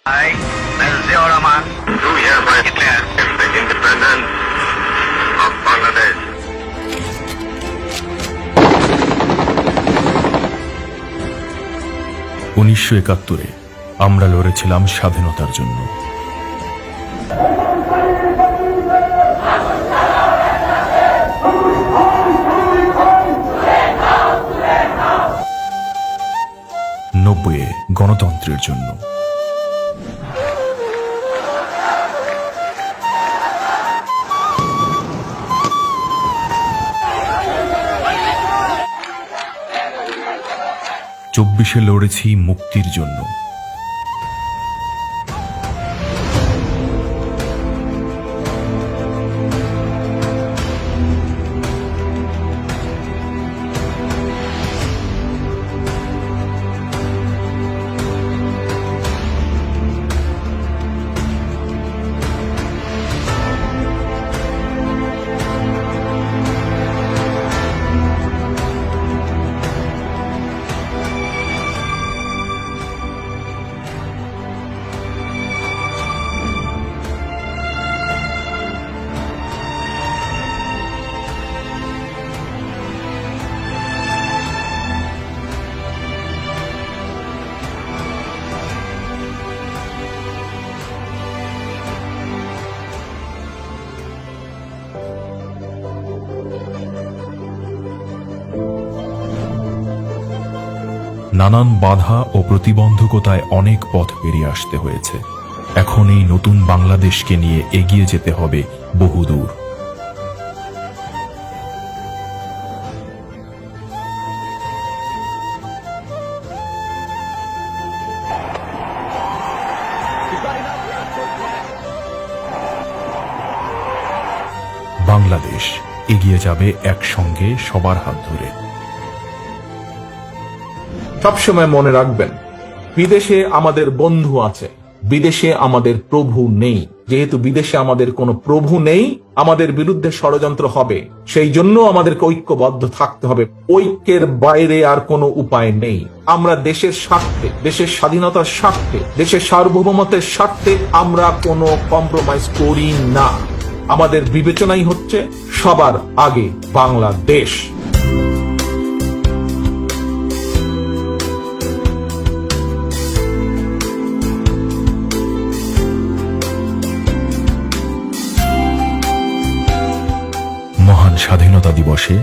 I, Nazir Rahman, do hereby declare the independence of Bangladesh. 1971-এ আমরা লড়েছিলাম স্বাধীনতার জন্য। '90-এ গণতন্ত্রের জন্য। '24-এ লড়েছি মুক্তির জন্য। নানান বাধা ও প্রতিবন্ধকতায় অনেক পথ পেরিয়ে আসতে হয়েছে। এখন এই নতুন বাংলাদেশকে নিয়ে এগিয়ে যেতে হবে বহুদূর। বাংলাদেশ এগিয়ে যাবে একসঙ্গে সবার হাত ধরে। সবসময় মনে রাখবেন, বিদেশে আমাদের বন্ধু আছে, বিদেশে আমাদের প্রভু নেই। যেহেতু বিদেশে আমাদের কোনো প্রভু নেই, আমাদের বিরুদ্ধে ষড়যন্ত্র হবে। সেই জন্য আমাদেরকে ঐক্যবদ্ধ থাকতে হবে। ঐক্যের বাইরে আর কোনো উপায় নেই। আমরা দেশের স্বার্থে, দেশের স্বাধীনতার স্বার্থে, দেশের সার্বভৌমত্বের স্বার্থে আমরা কোনো কম্প্রোমাইজ করি না। আমাদের বিবেচনাই হচ্ছে সবার আগে বাংলাদেশ। মহান স্বাধীনতা দিবসে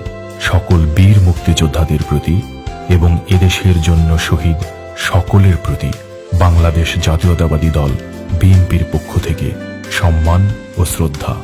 সকল বীর মুক্তিযোদ্ধাদের প্রতি এবং এদেশের জন্য শহীদ সকলের প্রতি বাংলাদেশ জাতীয়তাবাদী দল বিএনপির পক্ষ থেকে সম্মান ও শ্রদ্ধা।